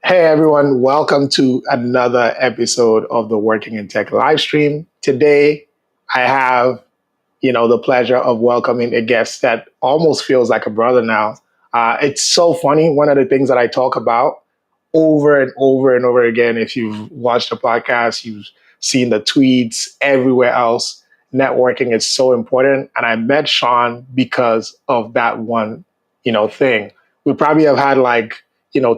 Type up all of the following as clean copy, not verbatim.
Hey everyone, welcome to another episode of the Working in Tech live stream. Today, I have, the pleasure of welcoming a guest that almost feels like a brother now. It's so funny. One of the things that I talk about over and over and over again, if you've watched the podcast, you've seen the tweets everywhere else, networking is so important. And I met Sean because of that one, thing. We probably have had like,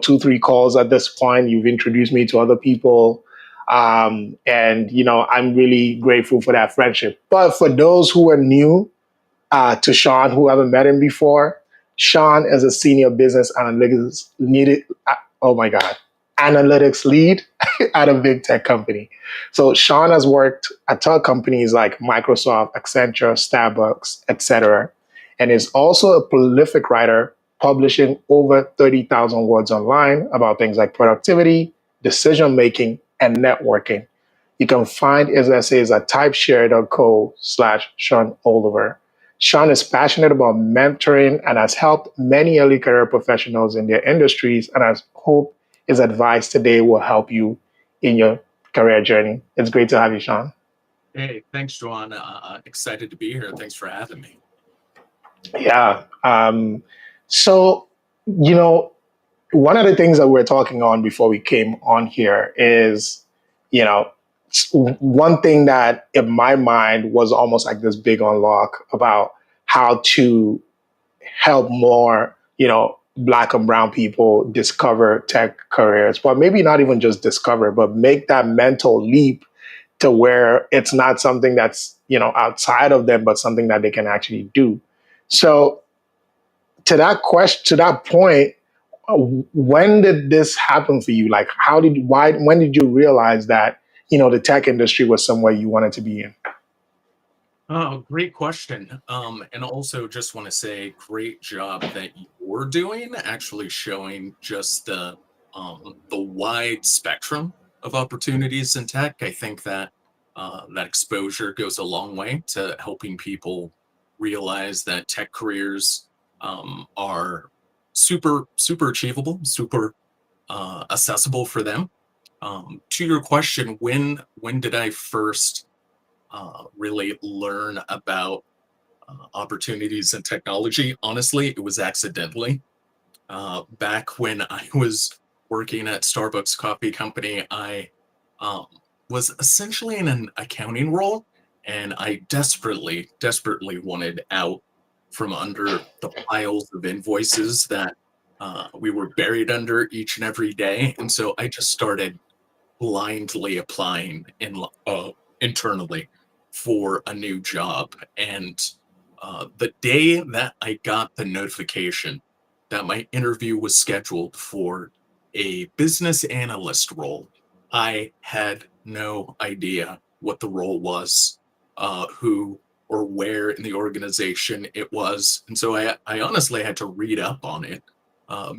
two, three calls at this point. You've introduced me to other people. And I'm really grateful for that friendship. But for those who are new to Sean, who haven't met him before, Sean is a senior business analytics needed. Oh my God, analytics lead at a big tech company. So Sean has worked at tech companies like Microsoft, Accenture, Starbucks, etc., and is also a prolific writer, publishing over 30,000 words online about things like productivity, decision making, and networking. You can find his essays at typeshare.co/Sean Oliver. Sean is passionate about mentoring and has helped many early career professionals in their industries, and I hope his advice today will help you in your career journey. It's great to have you, Sean. Hey, thanks, Joanne. Excited to be here. Thanks for having me. Yeah. So, you know, one of the things that we're talking on before we came on here is, you know, one thing that in my mind was almost like this big unlock about how to help more, black and brown people discover tech careers, but maybe not even just discover, but make that mental leap to where it's not something that's, outside of them, but something that they can actually do. So to that point, when did this happen for you? Like, when did you realize that, the tech industry was somewhere you wanted to be in? Oh, great question. And also just want to say, great job that you're doing, actually showing just the wide spectrum of opportunities in tech. I think that that exposure goes a long way to helping people realize that tech careers are super achievable, super accessible for them. To your question, when did I first really learn about opportunities in technology? Honestly, it was accidentally. Back when I was working at Starbucks Coffee Company, I um, was essentially in an accounting role, and I desperately wanted out from under the piles of invoices that we were buried under each and every day. And so I just started blindly applying internally for a new job. And the day that I got the notification that my interview was scheduled for a business analyst role, I had no idea what the role was, who or where in the organization it was. And so I honestly had to read up on it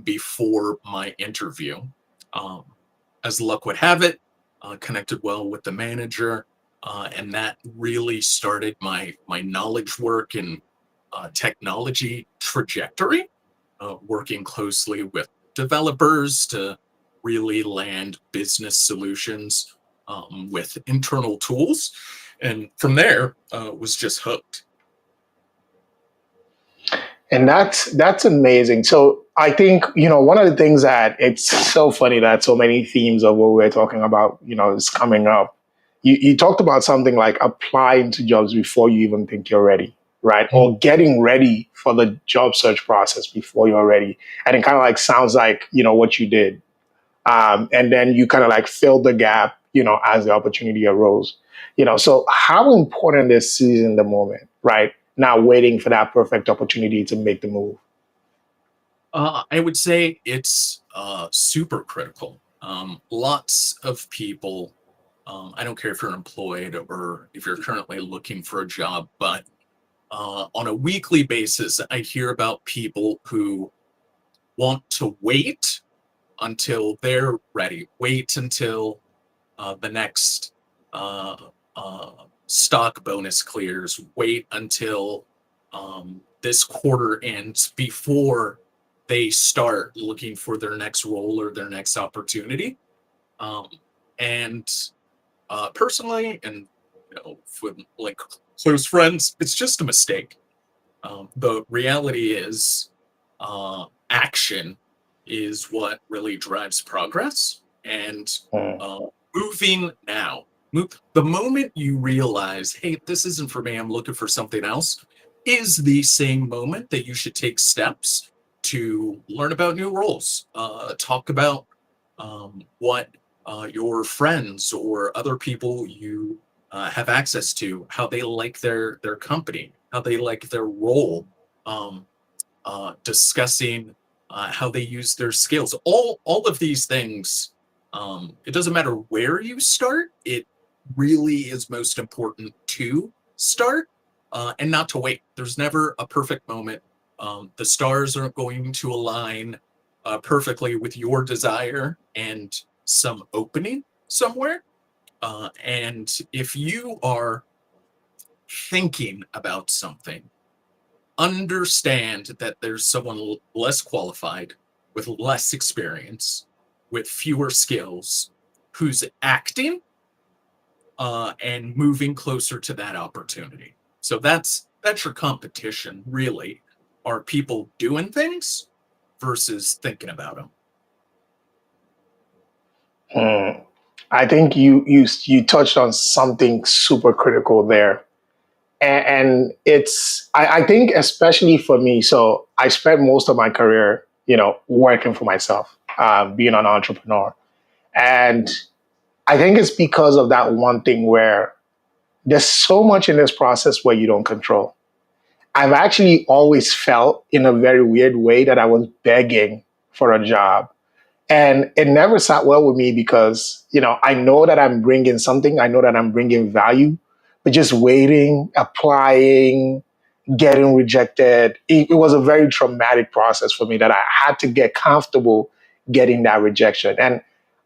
before my interview. Um, as luck would have it, connected well with the manager, and that really started my knowledge work and technology trajectory. Working closely with developers to really land business solutions with internal tools, and from there was just hooked. And that's amazing. So I think, one of the things that it's so funny that so many themes of what we're talking about, is coming up. You talked about something like applying to jobs before you even think you're ready, right? Or getting ready for the job search process before you're ready. And it kind of like sounds like, what you did. And then you kind of like filled the gap, as the opportunity arose. So how important is seizing the moment, right? Not waiting for that perfect opportunity to make the move. I would say it's super critical. Lots of people, I don't care if you're employed or if you're currently looking for a job, but on a weekly basis, I hear about people who want to wait until they're ready, wait until the next uh, stock bonus clears, wait until this quarter ends before they start looking for their next role or their next opportunity. Um, and personally, and with like close friends, it's just a mistake. The reality is, action is what really drives progress. And Mm, uh, moving now, the moment you realize, hey, this isn't for me, I'm looking for something else, is the same moment that you should take steps to learn about new roles, talk about what your friends or other people you have access to, how they like their company, how they like their role, um, discussing how they use their skills. All of these things. It doesn't matter where you start. It really is most important to start and not to wait. There's never a perfect moment. The stars aren't going to align perfectly with your desire and some opening somewhere. And if you are thinking about something, understand that there's someone less qualified, with less experience, with fewer skills, who's acting and moving closer to that opportunity. So that's your competition, really. Are people doing things versus thinking about them? mm. I think you touched on something super critical there, and it's I think especially for me. So I spent most of my career, working for myself, being an entrepreneur, and I think it's because of that one thing where there's so much in this process where you don't control. I've actually always felt in a very weird way that I was begging for a job. And it never sat well with me because, I know that I'm bringing something, I know that I'm bringing value, but just waiting, applying, getting rejected, it was a very traumatic process for me that I had to get comfortable getting that rejection. And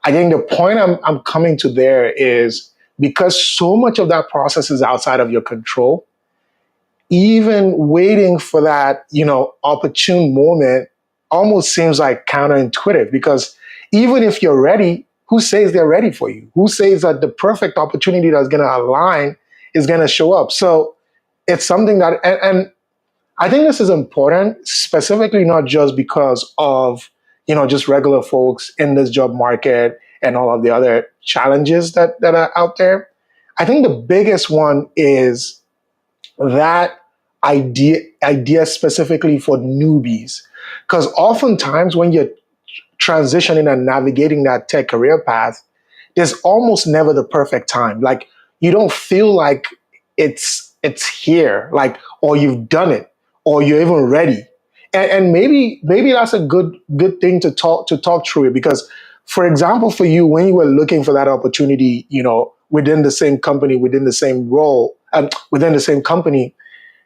I think the point I'm coming to there is because so much of that process is outside of your control, even waiting for that, opportune moment almost seems like counterintuitive because even if you're ready, who says they're ready for you? Who says that the perfect opportunity that's going to align is going to show up? So it's something that, and I think this is important, specifically not just because of, just regular folks in this job market and all of the other challenges that are out there. I think the biggest one is that idea specifically for newbies, because oftentimes when you're transitioning and navigating that tech career path, there's almost never the perfect time. Like you don't feel like it's here, like, or you've done it, or you're even ready. And maybe that's a good thing to talk through it because, for example, for you when you were looking for that opportunity, within the same company, within the same role, within the same company,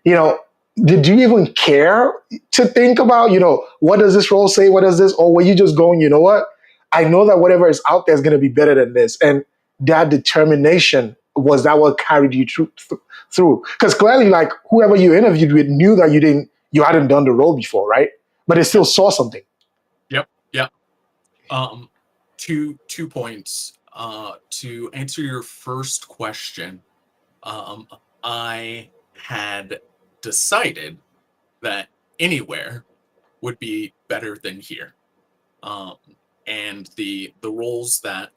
you know, did you even care to think about, what does this role say? What does this? Or were you just going, you know what? I know that whatever is out there is going to be better than this. And that determination, was that what carried you through? Because clearly, like whoever you interviewed with knew that you hadn't done the role before, right? But they still Yep, saw something. yep, yep. Um, two points. To answer your first question, um, I had decided that anywhere would be better than here. Um, and the roles that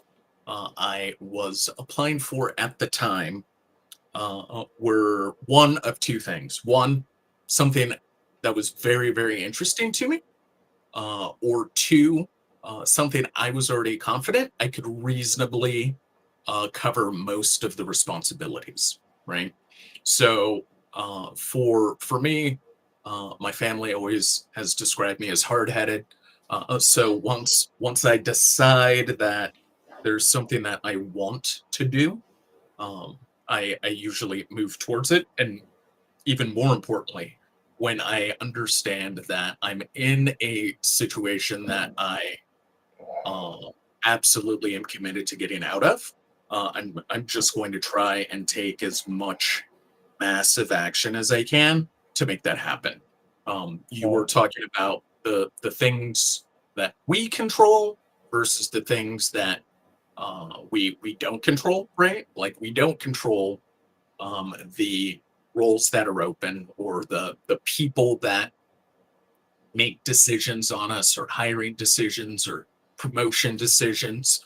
I was applying for at the time were one of two things. One, something that was very, very interesting to me, or two, something I was already confident I could reasonably cover most of the responsibilities, right? So for me, my family always has described me as hard headed. So once I decide that there's something that I want to do, um, I usually move towards it, and even more importantly, when I understand that I'm in a situation that I uh, absolutely am committed to getting out of, I'm just going to try and take as much massive action as I can to make that happen. You were talking about the things that we control versus the things that we don't control, right? Like we don't control the roles that are open or the people that make decisions on us or hiring decisions or promotion decisions.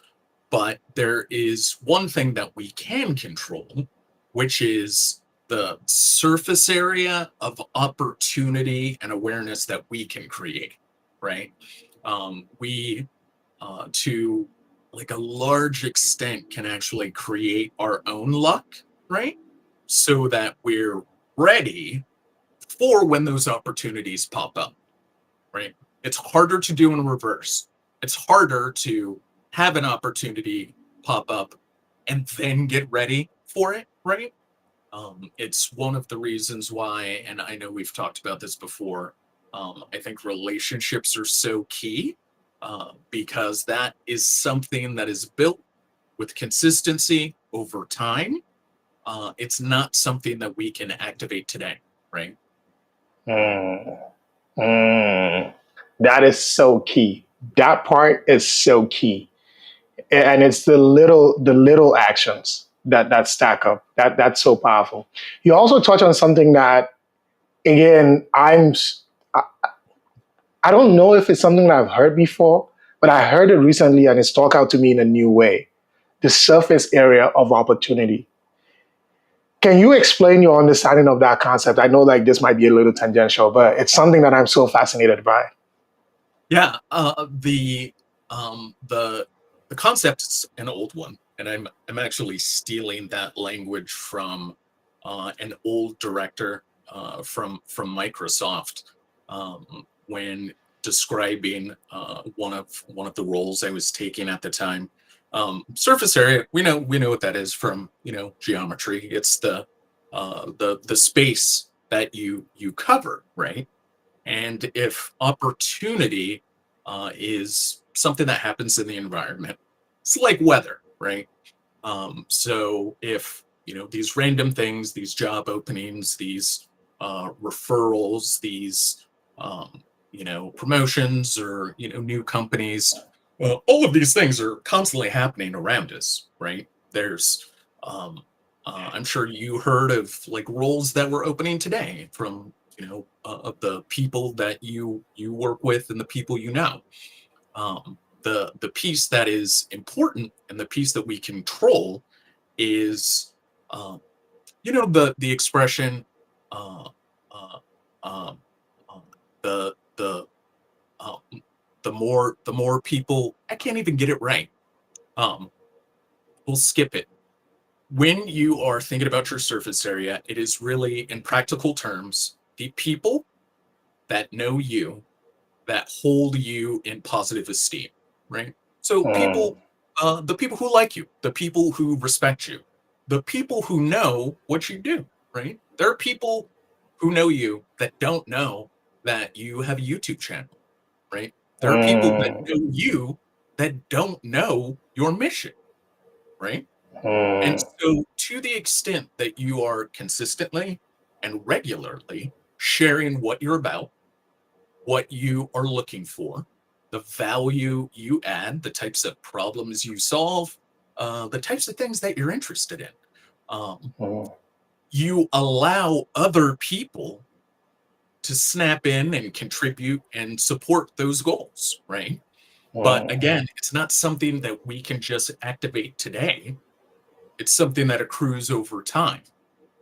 But there is one thing that we can control, which is the surface area of opportunity and awareness that we can create, right? We, to like a large extent, can actually create our own luck, right? So that we're ready for when those opportunities pop up, right? It's harder to do in reverse. It's harder to have an opportunity pop up and then get ready for it, right? It's one of the reasons why, and I know we've talked about this before. I think relationships are so key because that is something that is built with consistency over time. It's not something that we can activate today, right? Mm, mm. That is so key. That part is so key, and it's the little actions that stack up. That's so powerful. You also touch on something that, again, I don't know if it's something that I've heard before, but I heard it recently, and it stuck out to me in a new way. The surface area of opportunity. Can you explain your understanding of that concept? I know like this might be a little tangential, but it's something that I'm so fascinated by. Yeah, the concept's an old one, and I'm actually stealing that language from an old director from Microsoft when describing one of the roles I was taking at the time. Surface area, we know what that is from geometry. It's the space that you cover, right? And if opportunity is something that happens in the environment, it's like weather, right? So if these random things, these job openings, these referrals, these promotions, or new companies, all of these things are constantly happening around us, right? There's um, I'm sure you heard of like roles that were opening today from of the people that you work with and the people the piece that is important and the piece that we control is um, the expression uh, uh, um, uh, the um, the more people, I can't even get it right. um, we'll skip it. When you are thinking about your surface area, it is really, in practical terms, the people that know you, that hold you in positive esteem, right? So Mm, the people who like you, the people who respect you, the people who know what you do, right? There are people who know you that don't know that you have a YouTube channel, right? There are people that mm, know you that don't know your mission, right? And mm, so, to the extent that you are consistently and regularly sharing what you're about, what you are looking for, the value you add, the types of problems you solve, the types of things that you're interested in. Um, mm, you allow other people to snap in and contribute and support those goals, right? But mm, again, it's not something that we can just activate today. It's something that accrues over time.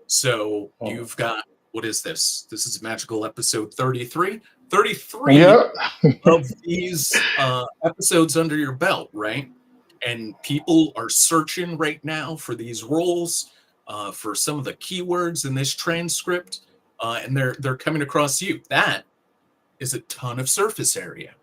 So mm. you've got, what is this? This is magical episode 33. 33 Yep. of these episodes under your belt, right? And people are searching right now for these roles, for some of the keywords in this transcript, and they're coming across you. That is a ton of surface area.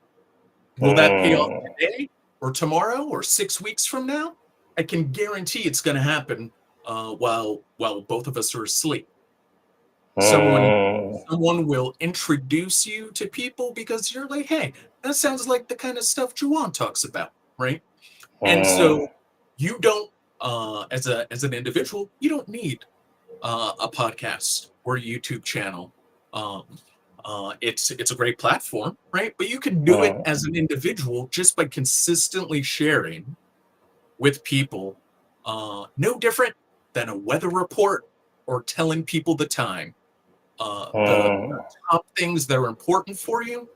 Will that pay off Mm, today or tomorrow or 6 weeks from now? I can guarantee it's going to happen while both of us are asleep. Someone mm, someone will introduce you to people because you're like, hey, that sounds like the kind of stuff Juwan talks about, right? And mm, so you don't, as an individual, you don't need a podcast or a YouTube channel. Um, It's a great platform, right? But you can do it Mm, as an individual just by consistently sharing with people, no different than a weather report or telling people the time. The mm, top things that are important for you,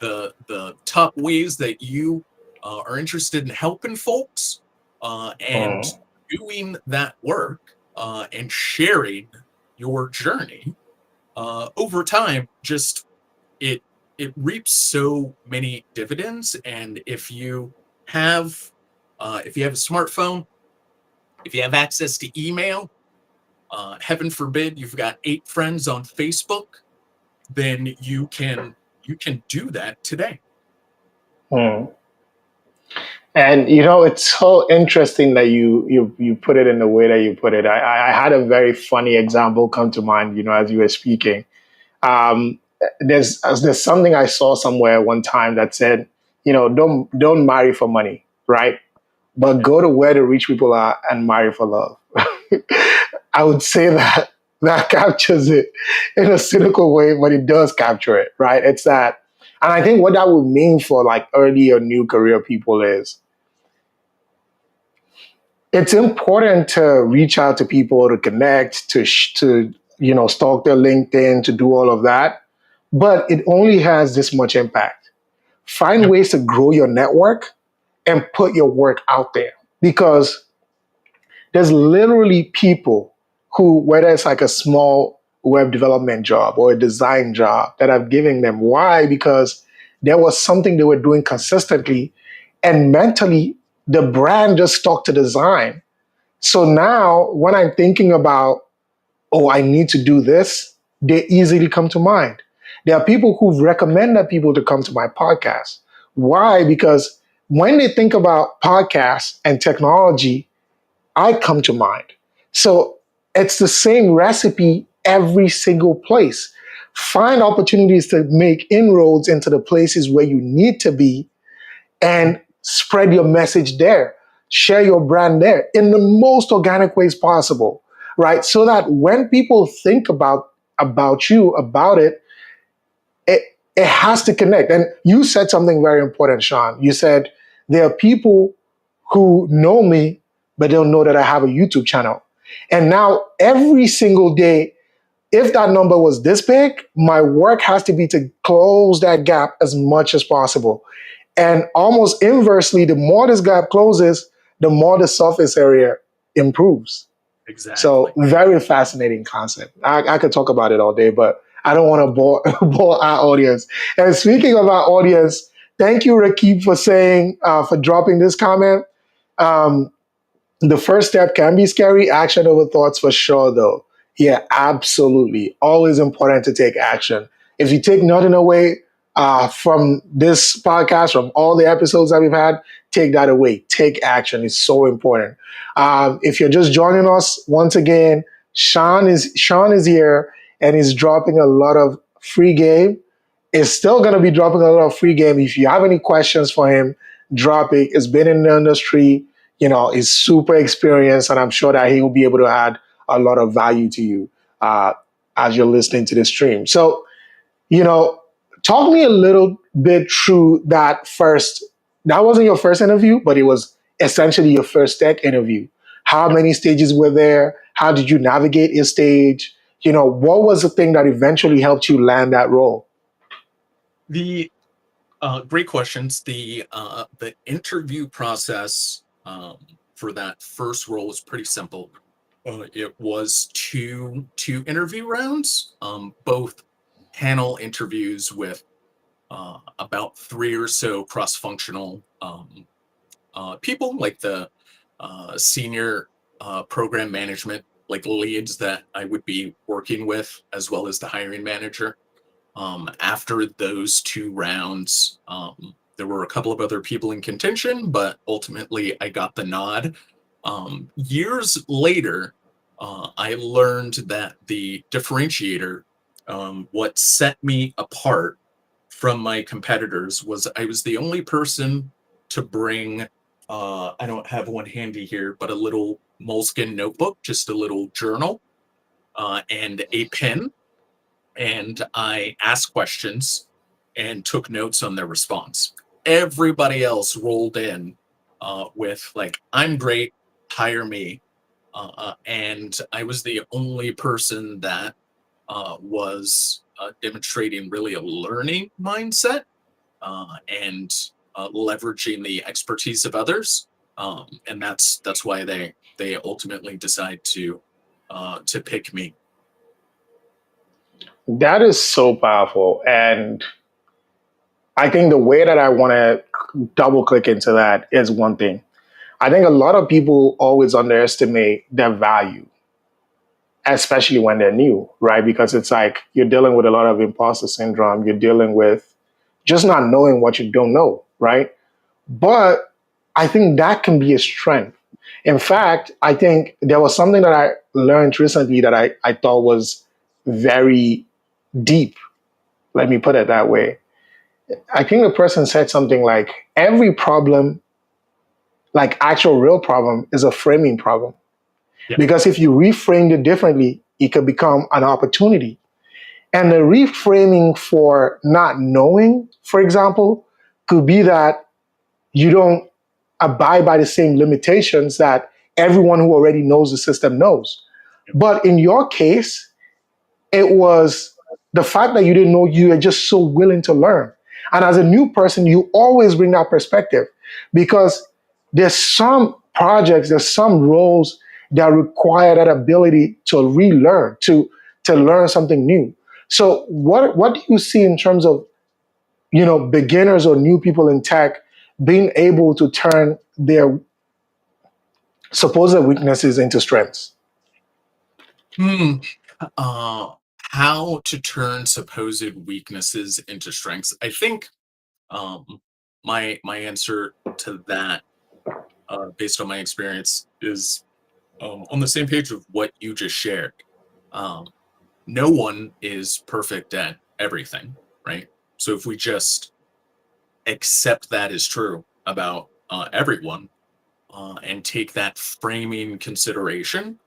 the top ways that you are interested in helping folks, and mm, doing that work and sharing your journey over time. Just it it reaps so many dividends, and have if you have a smartphone, if you have access to email, heaven forbid you've got 8 friends on Facebook, then you can do that today. mm. And it's so interesting that you put it in the way that you put it. I had a very funny example come to mind, as you were speaking. Um, there's something I saw somewhere one time that said, don't marry for money, right? But go to where the rich people are and marry for love. I would say that that captures it in a cynical way, but it does capture it, right? It's that, and I think what that would mean for like early or new career people is it's important to reach out to people, to connect, to stalk their LinkedIn, to do all of that, but it only has this much impact. Find Yep. ways to grow your network and put your work out there, because there's literally people who, whether it's like a small web development job or a design job, that I've given them. Why? Because there was something they were doing consistently, and mentally the brand just stuck to design. So now when I'm thinking about, oh, I need to do this, they easily come to mind. There are people who've recommended people to come to my podcast. Why? Because when they think about podcasts and technology, I come to mind. So it's the same recipe every single place. Find opportunities to make inroads into the places where you need to be and spread your message there. Share your brand there in the most organic ways possible, right? So that when people think about you, about it, it it has to connect. And you said something very important, Sean. You said there are people who know me, but they don't know that I have a YouTube channel. And now every single day, if that number was this big, my work has to be to close that gap as much as possible. And almost inversely, the more this gap closes, the more the surface area improves. So Exactly. very fascinating concept. I could talk about it all day, but I don't want to bore, bore our audience. And speaking of our audience, thank you, Rakib, for saying, for dropping this comment. Um, the first step can be scary. Action over thoughts for sure, though. Yeah, absolutely. Always important to take action. If you take nothing away from this podcast, from all the episodes that we've had, take that away. Take action. It's so important. If you're just joining us, once again, Sean is here and he's dropping a lot of free game. Is still going to be dropping a lot of free game. If you have any questions for him, drop it. It's been in the industry, is super experienced, and I'm sure that he will be able to add a lot of value to you as you're listening to the stream. So, you know, talk me a little bit through that first. That wasn't your first interview, but it was essentially your first tech interview. How Yep. many stages were there? How did you navigate your stage? What was the thing that eventually helped you land that role? The Great questions. The interview process for that first role was pretty simple. It was two interview rounds, both panel interviews with about three or so cross-functional people, like the senior program management, like leads that I would be working with, as well as the hiring manager. After those 2 rounds, there were a couple of other people in contention, but ultimately I got the nod. Years later, I learned that the differentiator, what set me apart from my competitors, was I was the only person to bring, I don't have one handy here, but a little moleskin notebook, just a little journal, and a pen. and I asked questions and took notes on their response. Everybody else rolled in with like, "I'm great, hire me," and I was the only person that was demonstrating really a learning mindset and leveraging the expertise of others, and that's why they ultimately decide to pick me. That is so powerful. And I think the way that I want to double click into that is one thing. I think a lot of people always underestimate their value, especially when they're new, right? Because it's like you're dealing with a lot of imposter syndrome. You're dealing with just not knowing what you don't know, right? But I think that can be a strength. In fact, I think there was something that I learned recently that I thought was very deep. Let me put it that way. I think the person said something like every problem, like actual real problem, is a framing problem. Yeah. Because if you reframed it differently, it could become an opportunity. And the reframing for not knowing, for example, could be that you don't abide by the same limitations that everyone who already knows the system knows. But in your case, it was the fact that you didn't know, you are just so willing to learn. And as a new person, you always bring that perspective because there's some projects, there's some roles that require that ability to relearn, to learn something new. So what do you see in terms of, beginners or new people in tech being able to turn their supposed weaknesses into strengths? Hmm. Uh, how to turn supposed weaknesses into strengths? I think um, my answer to that, based on my experience, is on the same page of what you just shared. Um, no one is perfect at everything, right? So if we just accept that is true about everyone and take that framing consideration,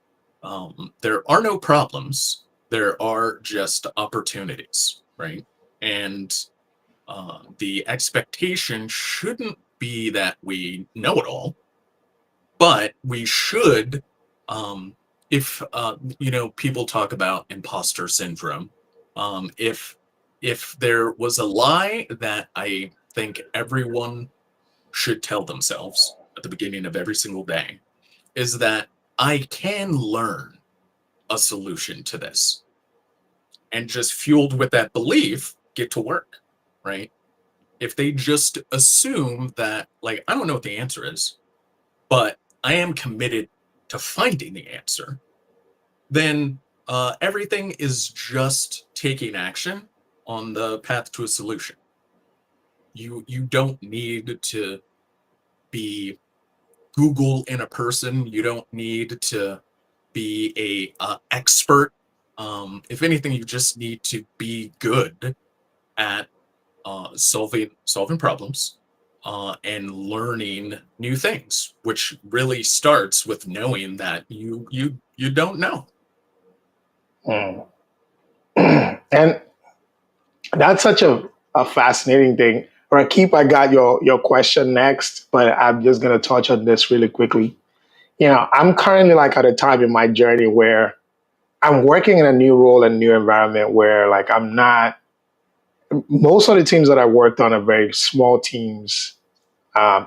there are no problems. There are just opportunities, right? And the expectation shouldn't be that we know it all, but we should. Um, if people talk about imposter syndrome, if there was a lie that I think everyone should tell themselves at the beginning of every single day, is that I can learn a solution to this, and just fueled with that belief, get to work, right? If they just assume that, like, I don't know what the answer is, but I am committed to finding the answer, then everything is just taking action on the path to a solution. You don't need to be Google in a person. You don't need to be a expert. If anything, you just need to be good at solving problems and learning new things, which really starts with knowing that you don't know. Mm. And that's such a fascinating thing. Rakip, I got your question next, but I'm just gonna touch on this really quickly. I'm currently like at a time in my journey where I'm working in a new role and new environment where like I'm not most of the teams that I worked on are very small teams.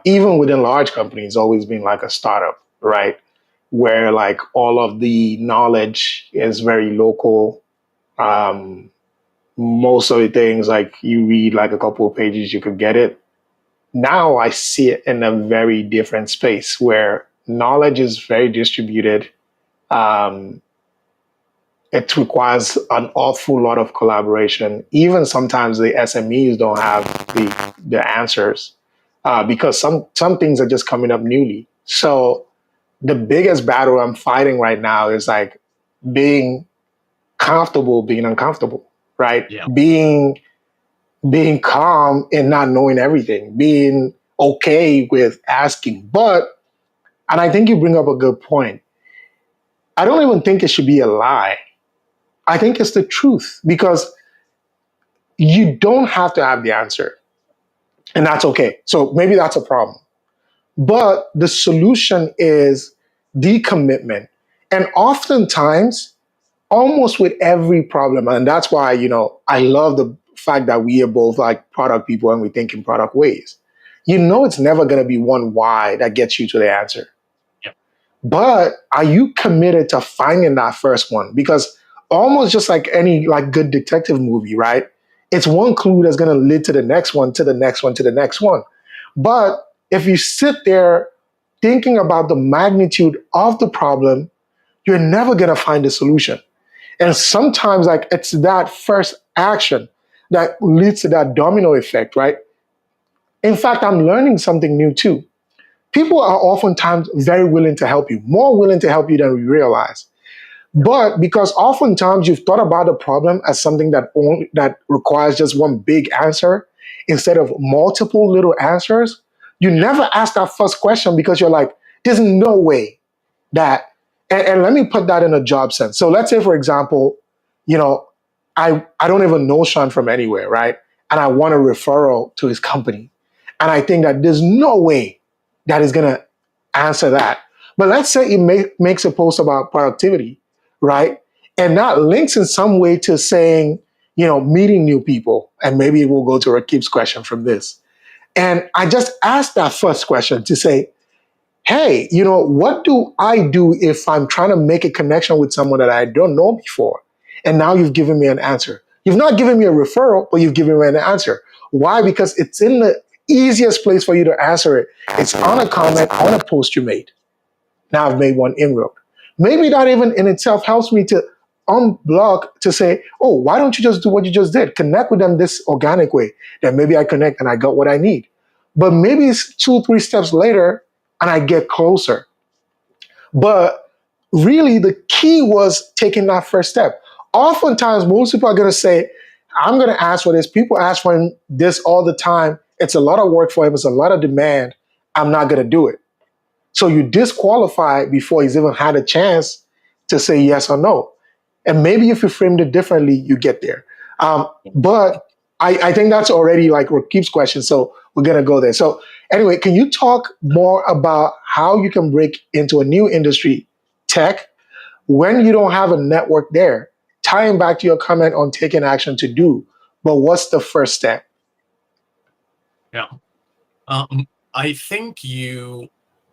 Even within large companies, always been like a startup, right? Where like all of the knowledge is very local. Um, Most of the things like you read like a couple of pages, you could get it. Now I see it in a very different space where knowledge is very distributed. Um, it requires an awful lot of collaboration. Even sometimes the SMEs don't have the answers because some things are just coming up newly. So the biggest battle I'm fighting right now is like being comfortable being uncomfortable, right? Yeah. Being calm and not knowing everything, being okay with asking. And I think you bring up a good point. I don't even think it should be a lie. I think it's the truth because you don't have to have the answer, and that's okay. So maybe that's a problem. But the solution is decommitment. And oftentimes, almost with every problem, and that's why, I love the fact that we are both like product people and we think in product ways. It's never going to be one why that gets you to the answer. Yep. But are you committed to finding that first one? Because almost just like any like good detective movie, right? It's one clue that's going to lead to the next one, to the next one, to the next one. But if you sit there thinking about the magnitude of the problem, you're never going to find a solution. And Yeah. sometimes, like, it's that first action that leads to that domino effect, right? In fact, I'm learning something new too. People are oftentimes very willing to help you, more willing to help you than we realize. But because oftentimes you've thought about the problem as something that requires just one big answer instead of multiple little answers, you Yeah. never ask that first question because you're like, there's no way that. And let me put that in a job sense. So let's say, for example, you know, I don't even know Sean from anywhere, right? And I want a referral to his company, and I think that there's no way that is gonna answer that. But let's say he makes a post about productivity, right? And that links in some way to saying, meeting new people. And maybe we'll go to Rakib's question from this. And I just asked that first question to say, hey, what do I do if I'm trying to make a connection with someone that I don't know before? And now you've given me an answer. You've not given me a referral, but you've given me an answer. Why? Because it's in the easiest place for you to answer it. It's on a comment on a post you made. Now I've made one inroad. Maybe that even in itself helps me to unblock to say, oh, why don't you just do what you just did? Connect with them this organic way. Then maybe I connect and I got what I need. But maybe it's 2, 3 steps later and I get closer. But really, the key was taking that first step. Oftentimes, most people are going to say, I'm going to ask for this. People ask for this all the time. It's a lot of work for him, it's a lot of demand. I'm not going to do it. So you disqualify before he's even had a chance to say yes or no. And maybe if you framed it differently, you get there. But I think that's already like Rakib's question. So we're going to go there. So, anyway, can you talk more about how you can break into a new industry, tech, when you don't have a network there? Tying back to your comment on taking action to do, but what's the first step? Yeah. Um, I think you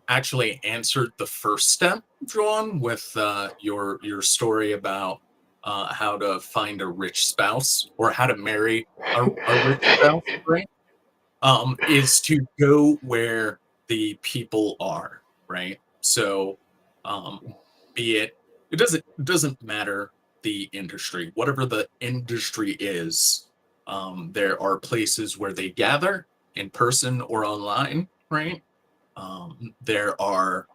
actually answered the first step, John, with your story about how to find a rich spouse or how to marry a rich spouse, right? Is to go where the people are, right? So, um, be it doesn't matter the industry, whatever the industry is, there are places where they gather in person or online, right? There are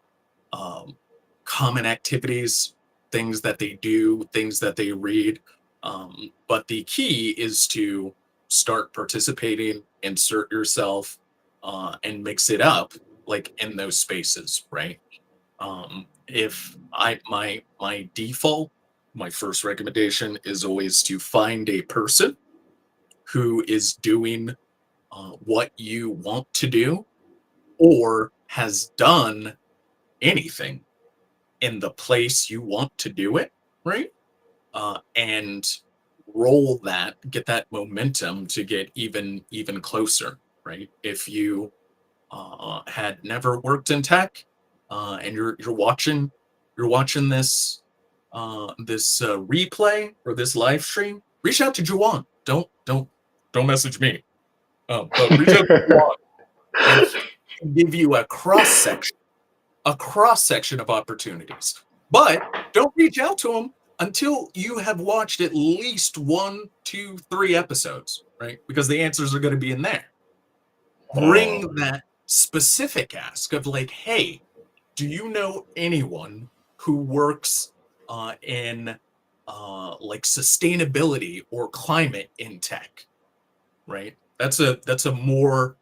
um, common activities, things that they do, things that they read. But the key is to start participating, insert yourself, and mix it up like in those spaces, right? If I my default, my first recommendation is always to find a person who is doing what you want to do or has done anything in the place you want to do it, right? And roll that, get that momentum to get even closer, right? If you had never worked in tech and you're watching this replay or this live stream, reach out to Juwan. Don't message me, but reach out to Juwan, and he can give you a cross section of opportunities. But don't reach out to them until you have watched at least 1, 2, 3 episodes, right? Because the answers are going to be in there. Bring that specific ask of like, hey, do you know anyone who works in like sustainability or climate in tech, right? That's a more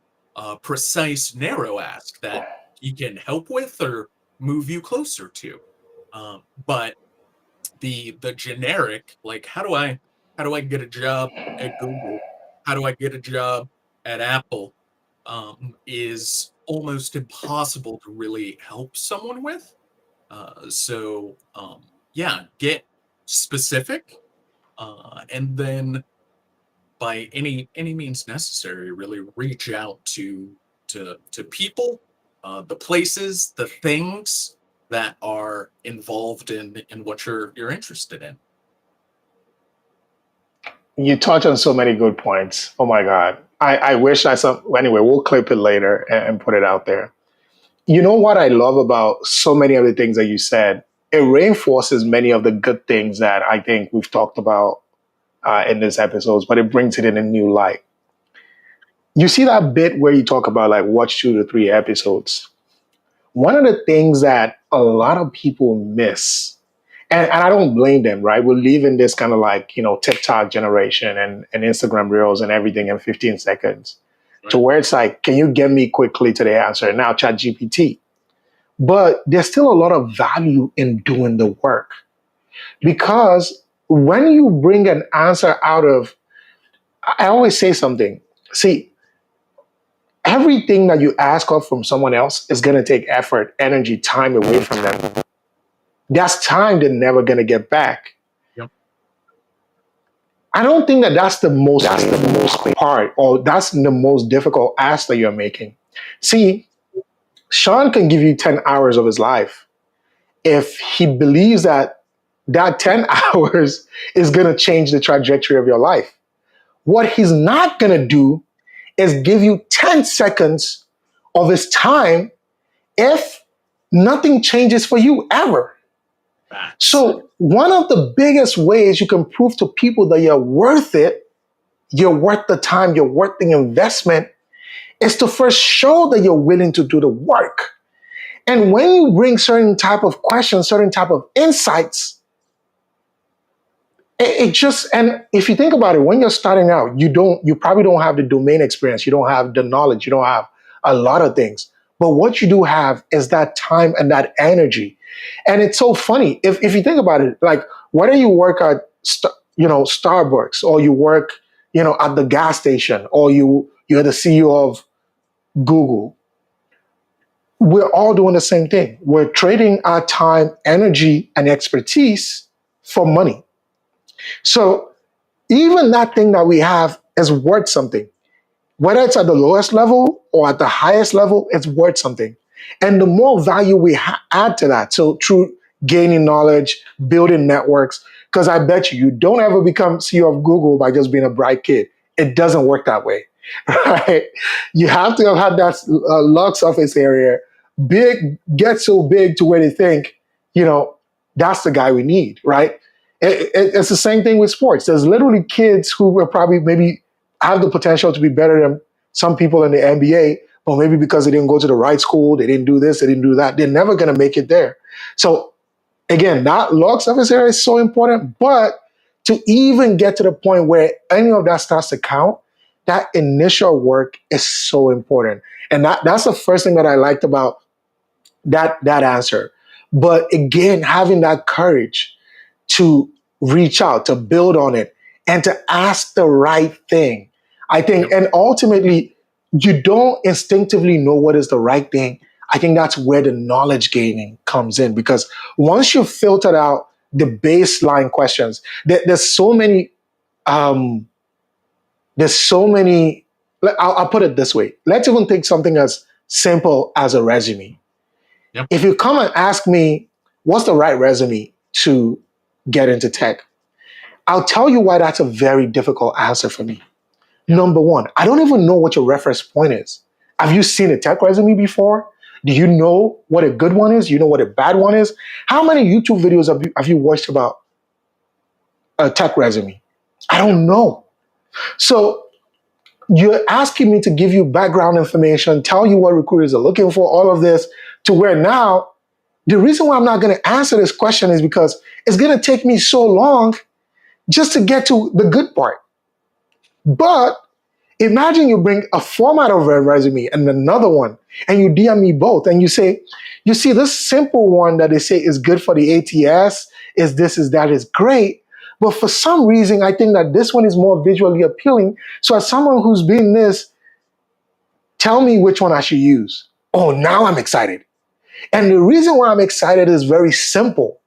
precise, narrow ask that he can help with or move you closer to. But the generic, like how do I get a job at Google? How do I get a job at Apple? Is almost impossible to really help someone with. So yeah, get specific, and then by any means necessary, really reach out to people, the places, the things that are involved in what you're interested in. You touch on so many good points. Oh my God. I wish I some anyway, we'll clip it later and put it out there. You know what I love about so many of the things that you said? It reinforces many of the good things that I think we've talked about in this episodes, but it brings it in a new light. You see that bit where you talk about like watch 2 to 3 episodes. One of the things that a lot of people miss, and I don't blame them, right? We live in this kind of like, TikTok generation and Instagram reels and everything in 15 seconds to Right. where it's like, can you get me quickly to the answer? Now, chat GPT. But there's still a lot of value in doing the work Yep. because when you bring an answer out of, I always say something. See, everything that you ask of from someone else is going to take effort, energy, time away from them. That's time they're never going to get back. Yep. I don't think that that's the most part or that's the most difficult ask that you're making. See, Sean can give you 10 hours of his life if he believes that that 10 hours is going to change the trajectory of your life. What he's not going to do is give you 10 seconds of his time if nothing changes for you ever. Facts. So, one of the biggest ways you can prove to people that you're worth it, you're worth the time, you're worth the investment, is to first show that you're willing to do the work. And when you bring certain type of questions, certain type of insights, it just, and if you think about it, when you're starting out, you probably don't have the domain experience, you don't have the knowledge, you don't have a lot of things. But what you do have is that time and that energy. And it's so funny if you think about it, like whether you work at Starbucks or you work at the gas station or you're the CEO of Google, we're all doing the same thing. We're trading our time, energy, and expertise for money. So even that thing that we have is worth something. Whether it's at the lowest level or at the highest level, it's worth something. And the more value we add to that, so through gaining knowledge, building networks, because I bet you don't ever become CEO of Google by just being a bright kid. It doesn't work that way, right? You have to have had that luck surface area, big, get so big to where they think, you know, that's the guy we need, right? It's the same thing with sports. There's literally kids who will probably maybe have the potential to be better than some people in the NBA, but maybe because they didn't go to the right school, they didn't do this, they didn't do that, they're never going to make it there. So again, that log surface area is so important, but to even get to the point where any of that starts to count, that initial work is so important. And that's the first thing that I liked about that answer. But again, having that courage to reach out, to build on it, and to ask the right thing. I think, Yep. and ultimately, you don't instinctively know what is the right thing. I think that's where the knowledge gaining comes in because once you've filtered out the baseline questions, there's so many, um, there's so many. I'll put it this way. Let's even take something as simple as a resume. Yep. If you come and ask me, what's the right resume to get into tech? I'll tell you why that's a very difficult answer for me. Yep. Number one, I don't even know what your reference point is. Have you seen a tech resume before? Do you know what a good one is? You know what a bad one is? How many YouTube videos have you watched about a tech resume? I Yep. don't know. So you're asking me to give you background information, tell you what recruiters are looking for, all of this, to where now the reason why I'm not going to answer this question is because it's going to take me so long just to get to the good part. But Imagine you bring a format of a resume and another one, and you DM me both, and you say, you see, this simple one that they say is good for the ATS, is this, is that, is great. But for some reason, I think that this one is more visually appealing. So as someone who's been this, tell me which one I should use. Oh, now I'm excited. And the reason why I'm excited is very simple.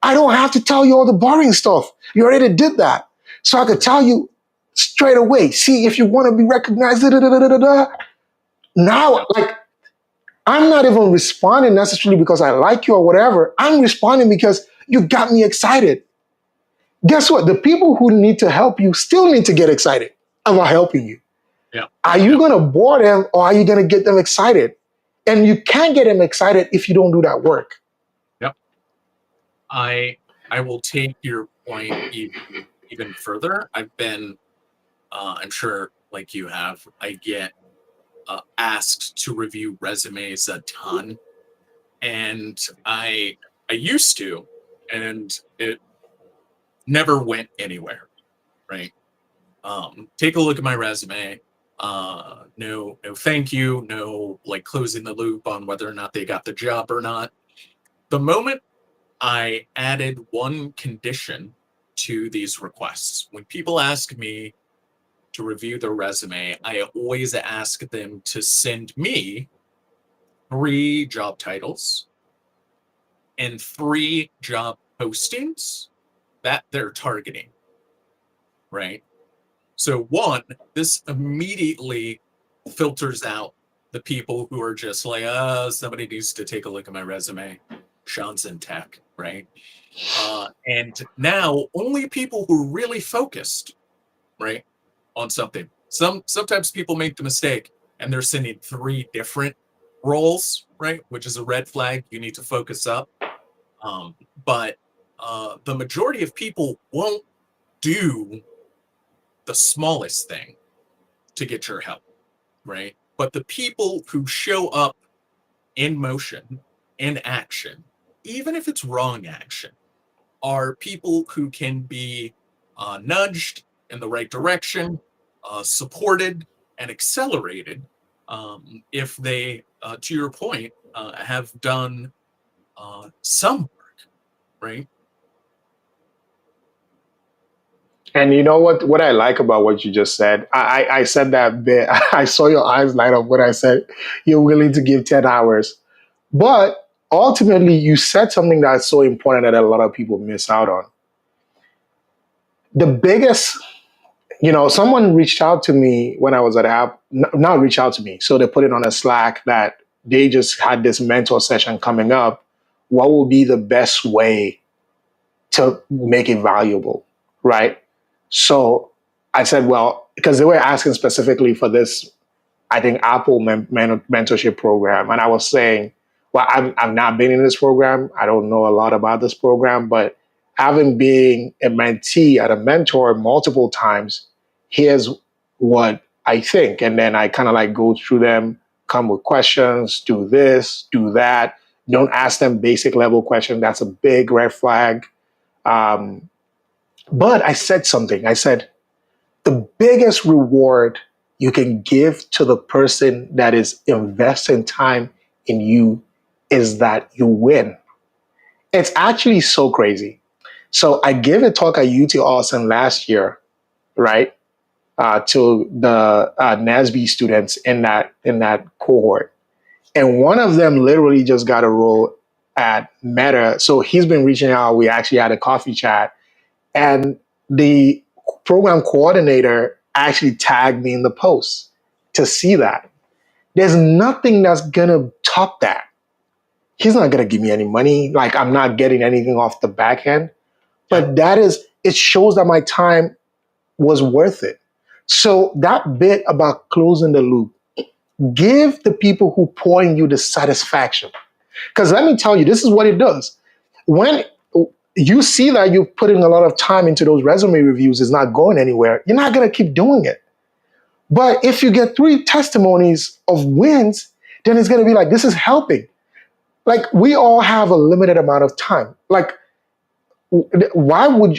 I don't have to tell you all the boring stuff. You already did that. So I could tell you straight away. See, if you want to be recognized, da, da, da, da, da, da. Now, Yep. like, I'm not even responding necessarily because I like you or whatever. I'm responding because you got me excited. Guess what? The people who need to help you still need to get excited about helping you. Yep. Are you Yep. going to bore them or are you going to get them excited? And you can't get them excited if you don't do that work. Yep. I will take your point even further. I've been, I'm sure, like you have, I get asked to review resumes a ton, and I used to, and it never went anywhere. Right? Take a look at my resume. No, thank you. No, like closing the loop on whether or not they got the job or not. The moment I added one condition to these requests, when people ask me to review their resume, I always ask them to send me 3 job titles and 3 job postings that they're targeting, right? So, one, this immediately filters out the people who are just like, somebody needs to take a look at my resume. Sean's in tech, right? And now only people who are really focused, right, on something. Sometimes people make the mistake and they're sending 3 different roles, right, which is a red flag. You need to focus up. But the majority of people won't do the smallest thing to get your help, right? But the people who show up in motion, in action, even if it's wrong action, are people who can be nudged in the right direction, supported, and accelerated if they, to your point, have done some work, right? And you know what I like about what you just said? I said that bit. I saw your eyes light up when I said you're willing to give 10 hours. But ultimately, you said something that's so important that a lot of people miss out on. The biggest, someone reached out to me when I was at App, not reach out to me. So they put it on a Slack that they just had this mentor session coming up. What will be the best way to make it valuable, right? So I said, well, because they were asking specifically for this, I think Apple mentorship program, and I was saying, well, I've not been in this program. I don't know a lot about this program, but having been a mentee and a mentor multiple times, here's what I think, and then I kind of like go through them, come with questions, do this, do that. Don't ask them basic level questions. That's a big red flag. Um, but I said something. I said, the biggest reward you can give to the person that is investing time in you is that you win. It's actually so crazy. So I gave a talk at UT Austin last year, right, to the NASB students in that cohort, and one of them literally just got a role at Meta. So he's been reaching out. We actually had a coffee chat, and the program coordinator actually tagged me in the post to see that. There's nothing that's gonna top that. He's not gonna give me any money. Like, I'm not getting anything off the back end. Yeah. But it shows that my time was worth it. So that bit about closing the loop, give the people who pour in you the satisfaction. Because let me tell you, this is what it does. When you see that you're putting a lot of time into those resume reviews, is not going anywhere, you're not going to keep doing it. But if you get 3 testimonies of wins, then it's going to be like, this is helping. Like, we all have a limited amount of time. Like, why would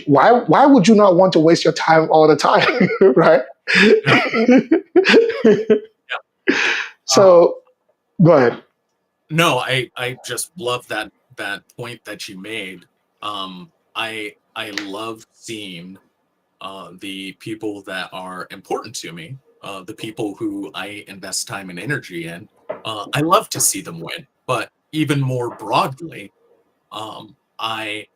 you not want to waste your time all the time, right? Yeah, yeah. Uh, So go ahead. no, I just love that point that you made. I love seeing the people that are important to me, the people who I invest time and energy in. I love to see them win, but even more broadly, I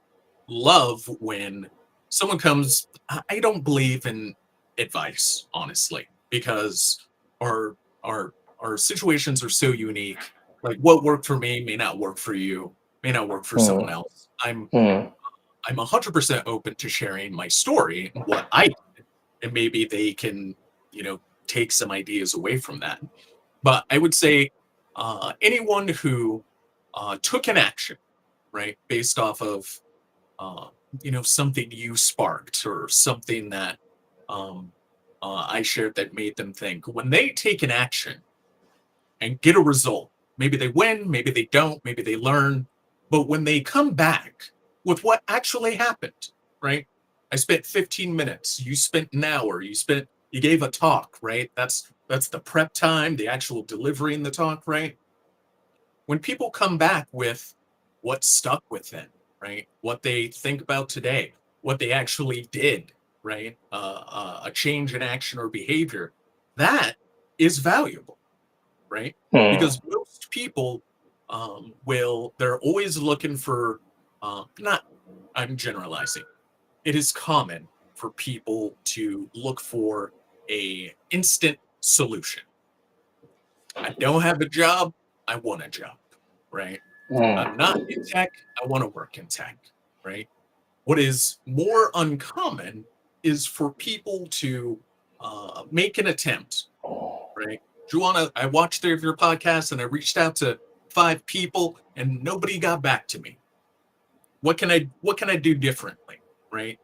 love when someone comes. I don't believe in advice, honestly, because our our our situations are so unique. Like what worked for me may not work for you, may not work for someone Mm, else. mm, I'm 100% open to sharing my story and what I did, and maybe they can, you know, take some ideas away from that. But I would say anyone who took an action, right, based off of uh, something you sparked or something that um, I shared that made them think. When they take an action and get a result, maybe they win, maybe they don't, maybe they learn, but when they come back with what actually happened, right? I spent 15 minutes, you spent an hour, you gave a talk, right? That's the prep time, the actual delivering the talk, right? When people come back with what stuck with them, right? What they think about today, what they actually did, right? A change in action or behavior, that is valuable, right? mm, Because most people they're always looking for, not, I'm generalizing. It is common for people to look for a instant solution. I don't have a job, I want a job, right? I'm mm, not in tech, I want to work in tech, right? What is more uncommon is for people to make an attempt, right? Juana, I watched three of your podcasts and I reached out to five people and nobody got back to me. What can I do differently? Right?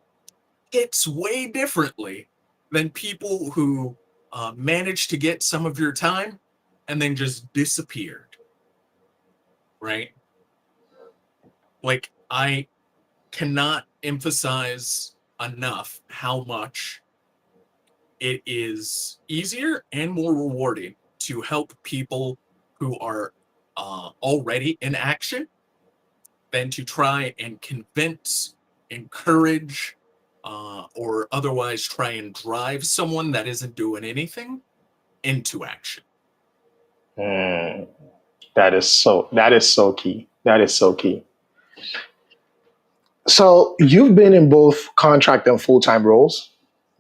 It's way differently than people who managed to get some of your time and then just disappeared, right? Like I cannot emphasize enough how much it is easier and more rewarding to help people who are already in action than to try and convince, encourage, or otherwise try and drive someone that isn't doing anything into action. mm. That is so key. That is so key. So you've been in both contract and full time roles.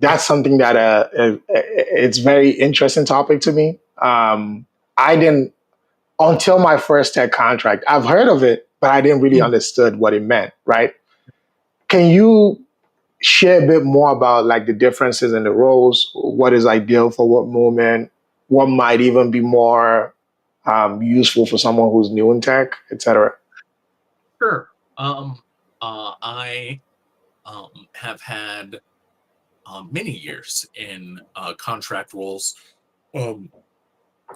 That's Yes. something that it's very interesting topic to me. I didn't until my first tech contract. I've heard of it, but I didn't really Mm. understood what it meant. Right? Can you share a bit more about like the differences in the roles? What is ideal for what moment? What might even be more useful for someone who's new in tech, etc. Sure. I have had many years in contract roles um,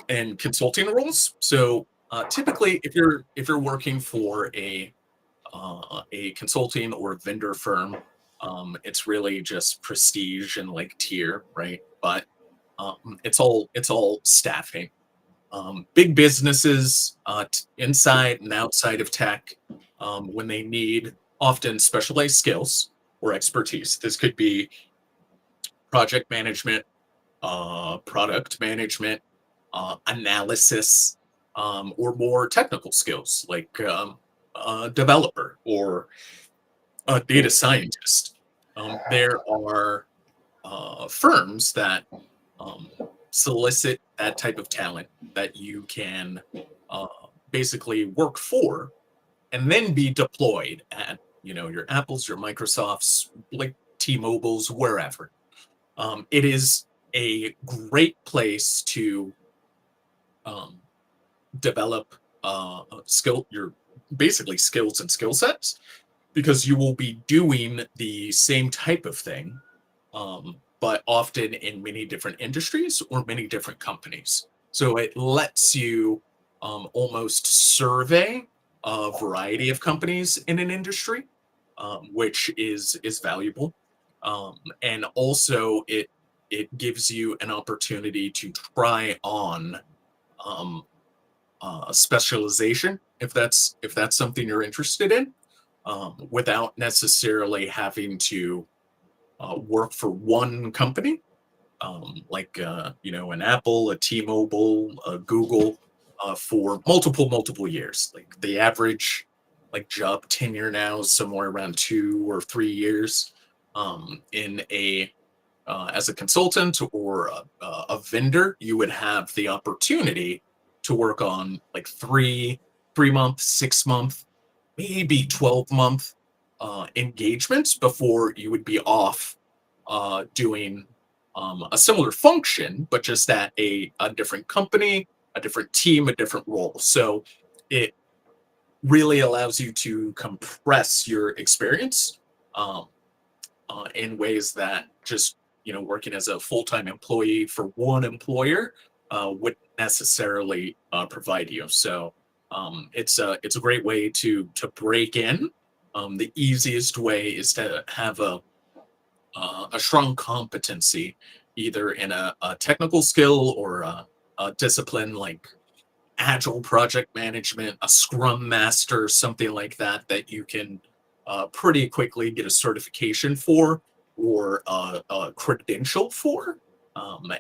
and consulting roles. So typically, if you're working for a consulting or vendor firm, it's really just prestige and like tier, right? But it's all staffing. Big businesses inside and outside of tech, when they need often specialized skills or expertise. This could be project management, product management, analysis, or more technical skills like a developer or a data scientist. There are firms that um, solicit that type of talent that you can uh, basically work for and then be deployed at your Apples, your Microsofts, like T-Mobiles, wherever. It is a great place to um, develop your basically skills and skill sets because you will be doing the same type of thing, but often in many different industries or many different companies. So it lets you almost survey a variety of companies in an industry, which is valuable. And also it gives you an opportunity to try on um, specialization if that's something you're interested in, without necessarily having to work for one company, like an Apple, a T-Mobile, a Google, for multiple years. Like the average like job tenure now is somewhere around 2 or 3 years, in a as a consultant or a vendor. You would have the opportunity to work on like three month, 6 month, maybe 12-month engagements before you would be off doing a similar function, but just at a different company, a different team, a different role. So it really allows you to compress your experience, um, in ways that just working as a full-time employee for one employer wouldn't necessarily provide you. So it's a great way to break in. The easiest way is to have a strong competency, either in a technical skill or a discipline like agile project management, a scrum master, something like that, that you can pretty quickly get a certification for or a credential for,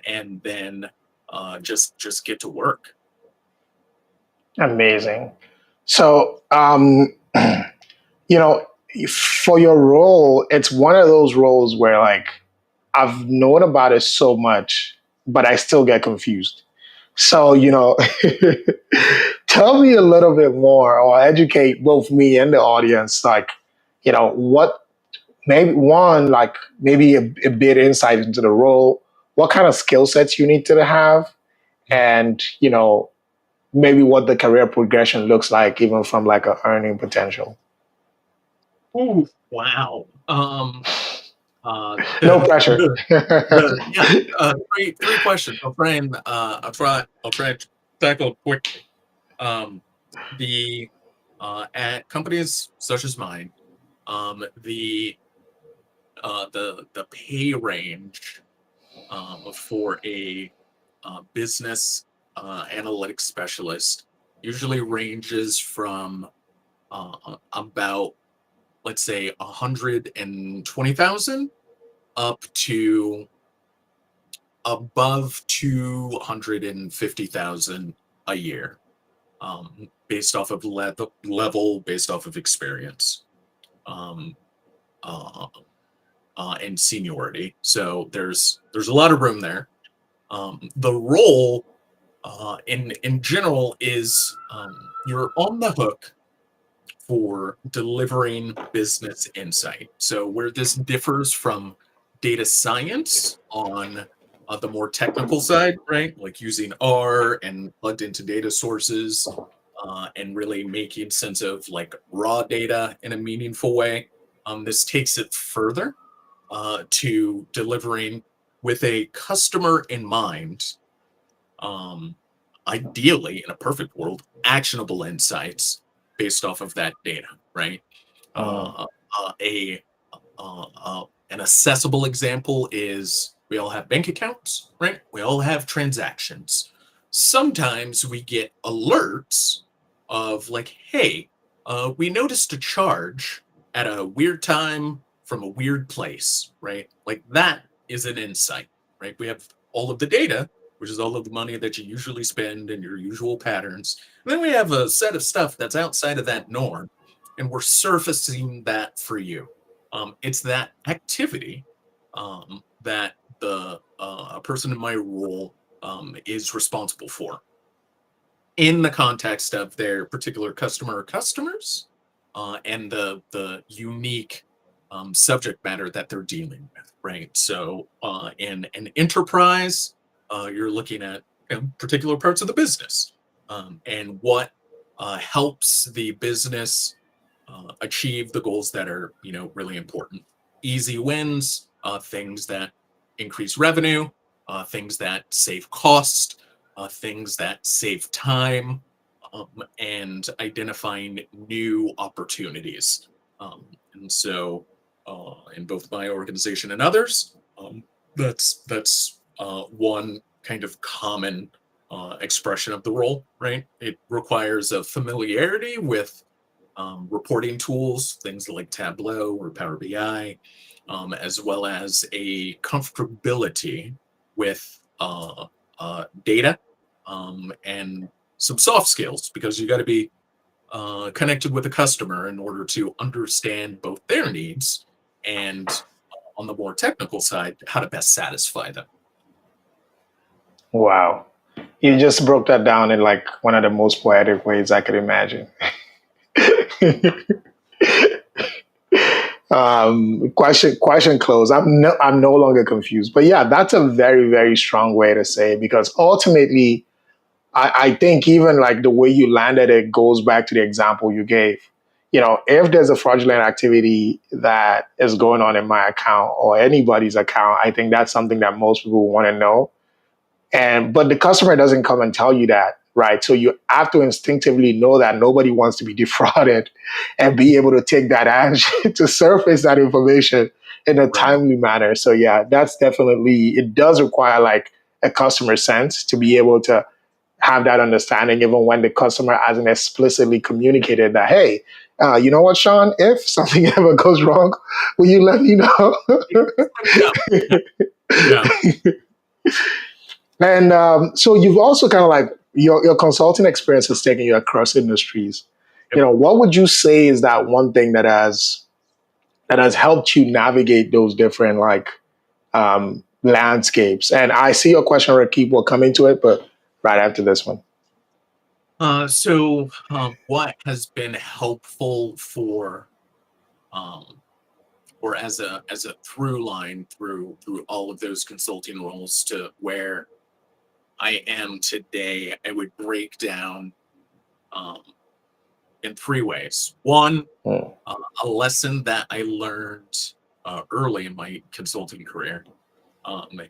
and then just get to work. Amazing. So, you know, for your role, it's one of those roles where like I've known about it so much, but I still get confused. So, tell me a little bit more or educate both me and the audience, like, what maybe one, like maybe a bit insight into the role, what kind of skill sets you need to have, and, maybe what the career progression looks like, even from like a earning potential. Ooh, wow. No pressure. Yeah, three questions. I'll try and tackle quickly. Um, the At companies such as mine, the pay range for a business analytics specialist usually ranges from about, let's say, 120,000 up to above 250,000 a year, based off of level, based off of experience, um, uh, and seniority. So there's a lot of room there. The role, in general, is you're on the hook for delivering business insight. So where this differs from data science on the more technical side, right? Like using R and plugged into data sources, and really making sense of like raw data in a meaningful way. This takes it further to delivering with a customer in mind, um, ideally, in a perfect world, actionable insights based off of that data, right? Mm, Uh, a An accessible example is we all have bank accounts, right? We all have transactions. Sometimes we get alerts of like, hey, we noticed a charge at a weird time from a weird place, right? Like that is an insight, right? We have all of the data, which is all of the money that you usually spend and your usual patterns. And then we have a set of stuff that's outside of that norm, and we're surfacing that for you. It's that activity that the a person in my role is responsible for in the context of their particular customer or customers, and the unique subject matter that they're dealing with, right? So in an enterprise, you're looking at particular parts of the business, and what helps the business achieve the goals that are really important. Easy wins, things that increase revenue, things that save cost, things that save time, um, and identifying new opportunities. And so, in both my organization and others, That's one kind of common expression of the role, right? It requires a familiarity with reporting tools, things like Tableau or Power BI, as well as a comfortability with data and some soft skills, because you got to be connected with a customer in order to understand both their needs and, on the more technical side, how to best satisfy them. Wow. You just broke that down in like one of the most poetic ways I could imagine. Question closed. I'm no longer confused. But yeah, that's a very, very strong way to say it, because ultimately I think even like the way you landed it goes back to the example you gave. If there's a fraudulent activity that is going on in my account or anybody's account, I think that's something that most people want to know. But the customer doesn't come and tell you that, right? So you have to instinctively know that nobody wants to be defrauded and be able to take that action to surface that information in a Right. timely manner. So yeah, that's definitely, it does require like a customer sense to be able to have that understanding, even when the customer hasn't explicitly communicated that, hey, you know what, Sean, if something ever goes wrong, will you let me know? Let me know. Yeah. Yeah. And so you've also kind of like your consulting experience has taken you across industries. Yep. What would you say is that one thing that has helped you navigate those different like landscapes? And I see your question, Rakib, will come into it, but right after this one. What has been helpful for um, or as a through line through all of those consulting roles to where I am today, I would break down um, in three ways. One, Mm, uh, a lesson that I learned early in my consulting career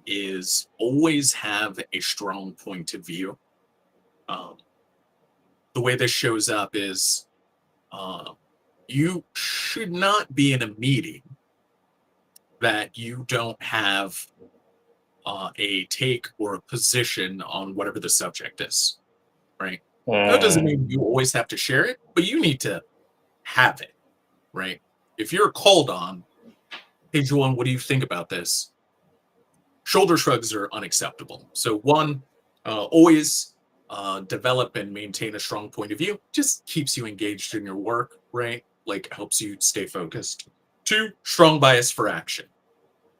is always have a strong point of view. Um, the way this shows up is uh, you should not be in a meeting that you don't have a take or a position on whatever the subject is, right? That doesn't mean mm, you always have to share it, but you need to have it, right? If you're called on, hey, Juan, what do you think about this? Shoulder shrugs are unacceptable. So, one, always develop and maintain a strong point of view. Just keeps you engaged in your work, right? Like helps you stay focused. Two, strong bias for action.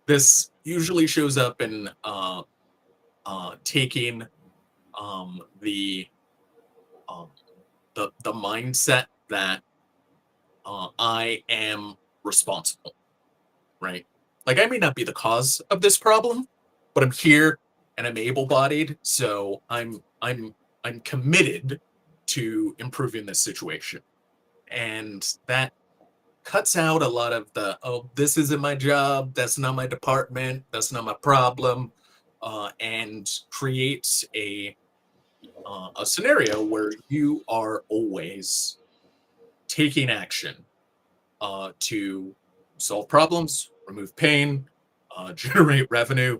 This usually shows up in taking um, the um, the mindset that I am responsible, right? Like I may not be the cause of this problem, but I'm here and I'm able-bodied, so I'm committed to improving this situation. And that cuts out a lot of the, oh, this isn't my job, that's not my department, that's not my problem, and creates a scenario where you are always taking action to solve problems, remove pain, generate revenue,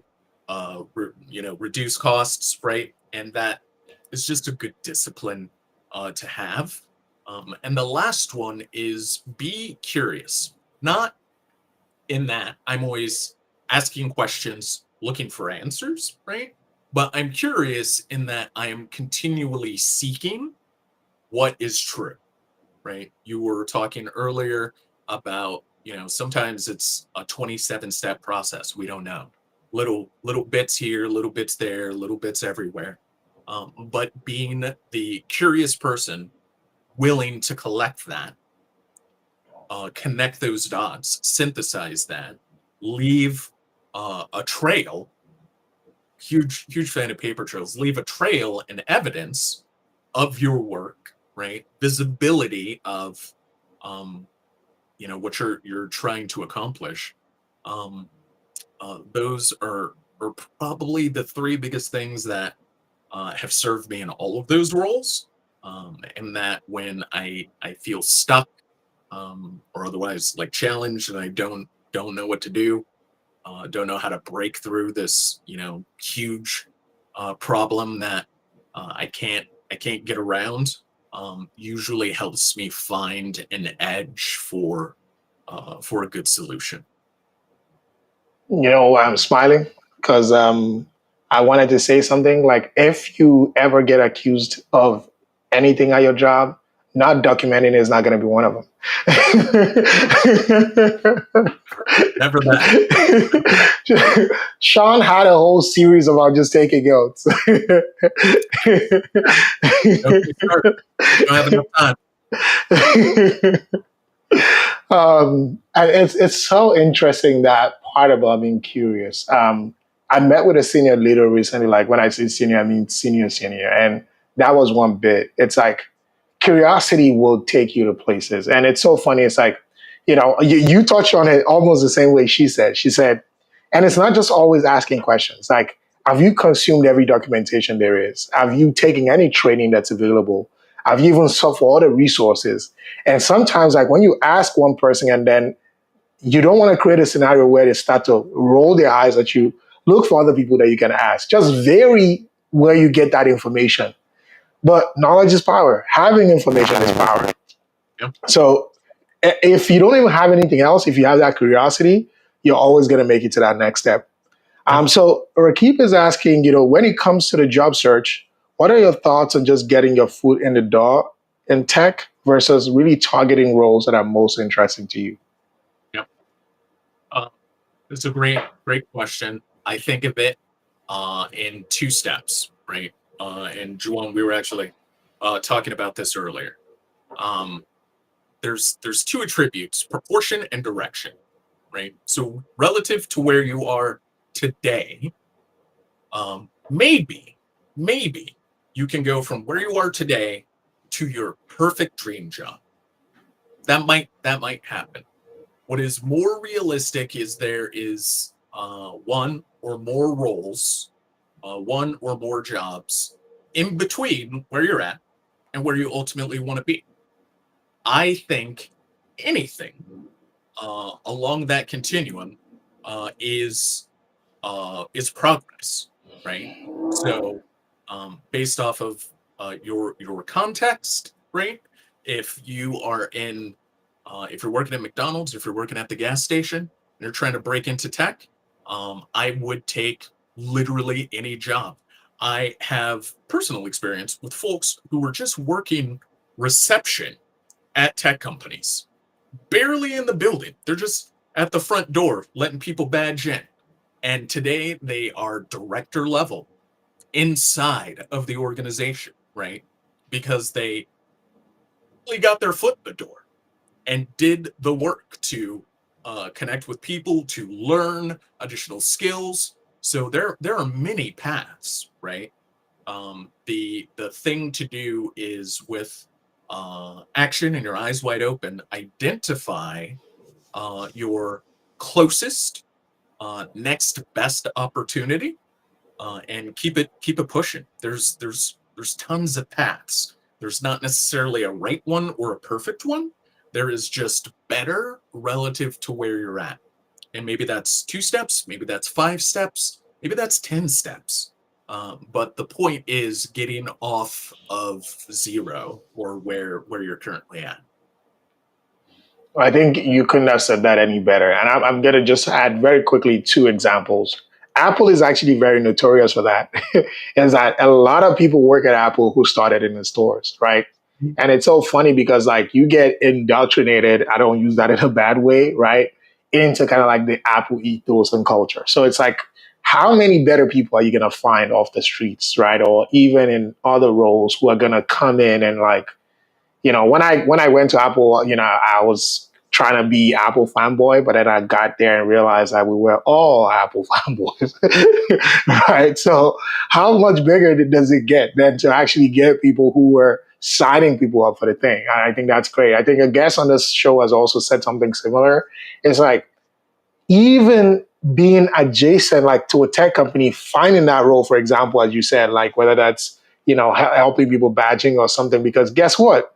reduce costs, right? And that is just a good discipline to have. And the last one is be curious. Not in that I'm always asking questions, looking for answers, right? But I'm curious in that I am continually seeking what is true, right? You were talking earlier about, sometimes it's a 27-step process. We don't know. Little bits here, little bits there, little bits everywhere. But being the curious person willing to collect that, connect those dots, synthesize that, leave a trail. Huge fan of paper trails. Leave a trail and evidence of your work, right? Visibility of um, what you're trying to accomplish. Um, those are probably the three biggest things that have served me in all of those roles. And that when I feel stuck or otherwise like challenged and I don't know what to do, don't know how to break through this, huge problem that I can't get around, usually helps me find an edge for a good solution. You know, I'm smiling because I wanted to say something like if you ever get accused of anything at your job, not documenting is not going to be one of them. Never that. Sean had a whole series about just taking notes. Don't get started. You don't have enough time. And it's so interesting that part about being curious. I met with a senior leader recently. Like when I say senior, I mean senior, and that was one bit. It's like curiosity will take you to places, and it's so funny. It's like you touched on it almost the same way she said. She said, and it's not just always asking questions. Like, have you consumed every documentation there is? Have you taken any training that's available? Have you even sought for other resources? And sometimes, like when you ask one person and then you don't want to create a scenario where they start to roll their eyes at you, look for other people that you can ask. Just vary where you get that information. But knowledge is power. Having information is power. Yep. So if you don't even have anything else, if you have that curiosity, you're always going to make it to that next step. So Rakib is asking, when it comes to the job search, what are your thoughts on just getting your foot in the door in tech versus really targeting roles that are most interesting to you? Yep. It's a great question. I think of it in two steps, right? And Juwan, we were actually talking about this earlier. Um, there's two attributes: proportion and direction, right? So relative to where you are today, maybe you can go from where you are today to your perfect dream job. That might happen. What is more realistic is there is one or more roles, one or more jobs in between where you're at and where you ultimately want to be. I think anything along that continuum is progress, right? So, based off of your context, right? If you are in, if you're working at McDonald's, if you're working at the gas station, and you're trying to break into tech, I would take literally any job. I have personal experience with folks who were just working reception at tech companies, barely in the building. They're just at the front door letting people badge in. And today they are director level inside of the organization, right? Because they really got their foot in the door and did the work to connect with people, to learn additional skills. So there are many paths, right? The thing to do is with action and your eyes wide open, identify your closest next best opportunity, and keep it pushing. There's tons of paths. There's not necessarily a right one or a perfect one. There is just better relative to where you're at. And maybe that's 2 steps, maybe that's 5 steps, maybe that's 10 steps. But the point is getting off of zero or where you're currently at. I think you couldn't have said that any better. And I'm going to just add very quickly two examples. Apple is actually very notorious for that. Is that a lot of people work at Apple who started in the stores, right? And it's so funny because like you get indoctrinated, I don't use that in a bad way, right? Into kind of like the Apple ethos and culture. So it's like, how many better people are you going to find off the streets, right? Or even in other roles who are going to come in and like, when I went to Apple, I was trying to be Apple fanboy, but then I got there and realized that we were all Apple fanboys, right? So how much bigger does it get than to actually get people who were signing people up for the thing? I think that's great. I think a guest on this show has also said something similar. It's like even being adjacent, like to a tech company, finding that role, for example, as you said, like whether that's helping people badging or something, because guess what?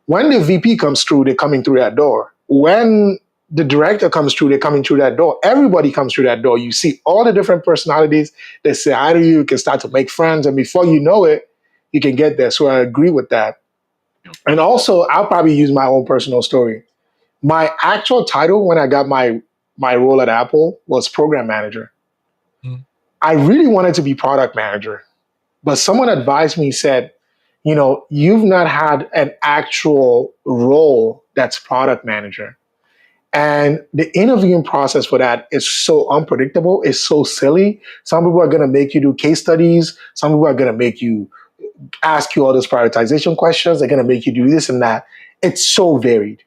When the VP comes through, they're coming through that door. When the director comes through, they're coming through that door. Everybody comes through that door. You see all the different personalities. They say hi to you. You can start to make friends. And before you know it, you can get there. So I agree with that. Yeah. And also, I'll probably use my own personal story. My actual title when I got my role at Apple was program manager. Mm. I really wanted to be product manager, but someone advised me, said, you've not had an actual role that's product manager. And the interviewing process for that is so unpredictable. It's so silly. Some people are going to make you do case studies. Some people are going to make you ask you all those prioritization questions. They're going to make you do this and that. It's so varied.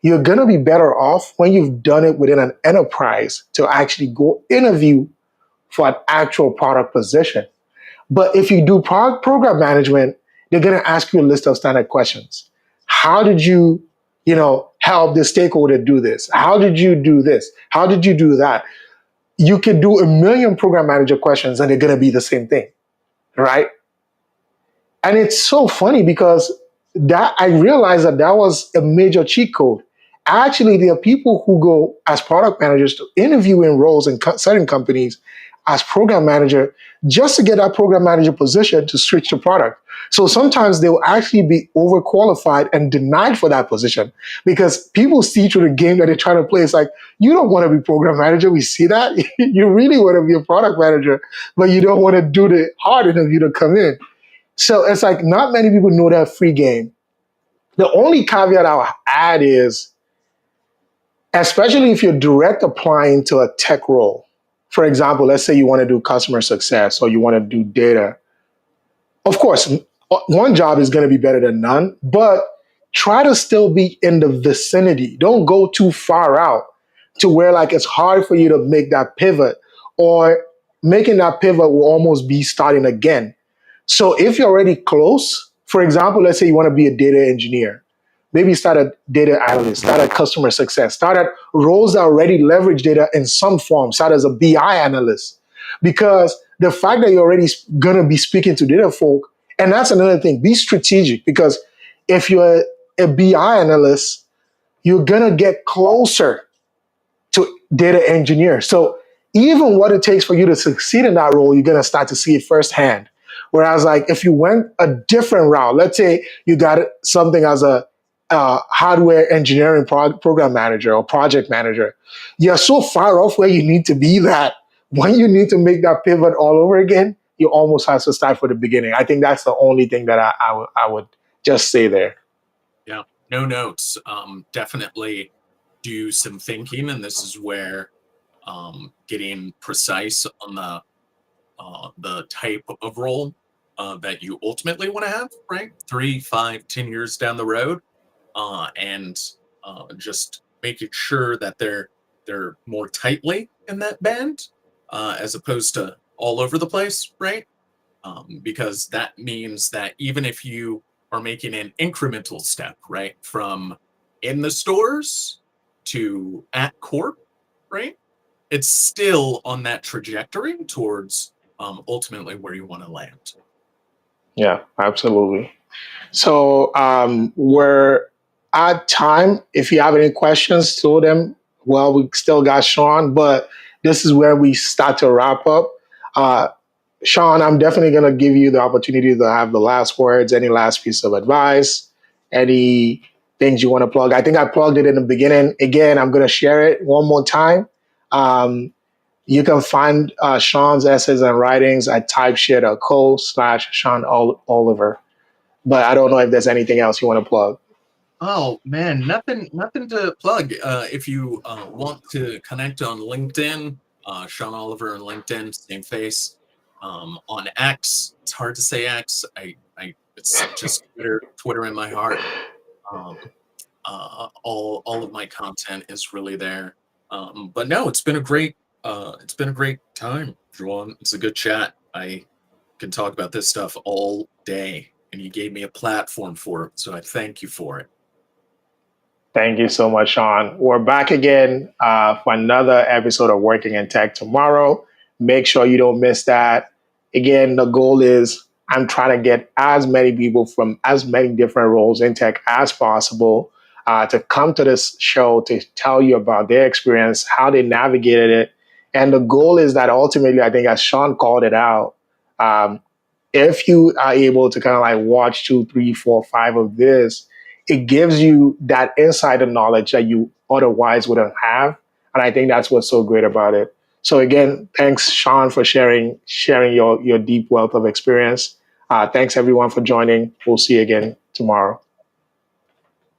You're going to be better off when you've done it within an enterprise to actually go interview for an actual product position. But if you do program management, they're going to ask you a list of standard questions. How did you, help the stakeholder do this? How did you do this? How did you do that? You could do a million program manager questions and they're going to be the same thing, right? And it's so funny because that I realized that was a major cheat code. Actually, there are people who go as product managers to interview in roles in certain companies as program manager just to get that program manager position to switch to product. So sometimes they will actually be overqualified and denied for that position because people see through the game that they're trying to play. It's like, you don't want to be program manager. We see that. You really want to be a product manager, but you don't want to do the hard interview to come in. So it's like not many people know that free game. The only caveat I'll add is, especially if you're direct applying to a tech role. For example, let's say you want to do customer success or you want to do data. Of course, one job is going to be better than none, but try to still be in the vicinity. Don't go too far out to where like it's hard for you to make that pivot, or making that pivot will almost be starting again. So if you're already close, for example, let's say you want to be a data engineer, maybe start a data analyst, start at customer success, start at roles that already leverage data in some form, start as a BI analyst. Because the fact that you're already going to be speaking to data folk, and that's another thing, be strategic, because if you're a BI analyst, you're going to get closer to data engineer. So even what it takes for you to succeed in that role, you're going to start to see it firsthand. Whereas, like, if you went a different route, let's say you got something as a hardware engineering program manager or project manager, you're so far off where you need to be that when you need to make that pivot all over again, you almost have to start from the beginning. I think that's the only thing that I would just say there. Yeah, no notes. Definitely do some thinking, and this is where getting precise on the type of role that you ultimately want to have, right? 3, 5, 10 years down the road, and just making sure that they're more tightly in that band, as opposed to all over the place, right? Because that means that even if you are making an incremental step, right, from in the stores to at corp, right, it's still on that trajectory towards ultimately where you want to land. Yeah, absolutely. So we're at time. If you have any questions, throw them. Well, we still got Sean, but this is where we start to wrap up. Uh, Sean, I'm definitely going to give you the opportunity to have the last words, any last piece of advice, any things you want to plug. I think I plugged it in the beginning. Again, I'm going to share it one more time. Um, you can find Sean's essays and writings at typeshare.co/Sean Oliver. But I don't know if there's anything else you want to plug. Oh man, nothing to plug. If you want to connect on LinkedIn, Sean Oliver on LinkedIn, same face. On X, it's hard to say X. It's just Twitter in my heart. Um, all of my content is really there. But no, it's been a great time, Juan. It's a good chat. I can talk about this stuff all day, and you gave me a platform for it, so I thank you for it. Thank you so much, Sean. We're back again for another episode of Working in Tech tomorrow. Make sure you don't miss that. Again, the goal is I'm trying to get as many people from as many different roles in tech as possible. to come to this show to tell you about their experience, how they navigated it. And the goal is that ultimately, I think, as Sean called it out, um, if you are able to kind of like watch 2, 3, 4, 5 of this, it gives you that insider knowledge that you otherwise wouldn't have. And I think that's what's so great about it. So again, thanks, Sean, for sharing your deep wealth of experience. Thanks everyone for joining. We'll see you again tomorrow.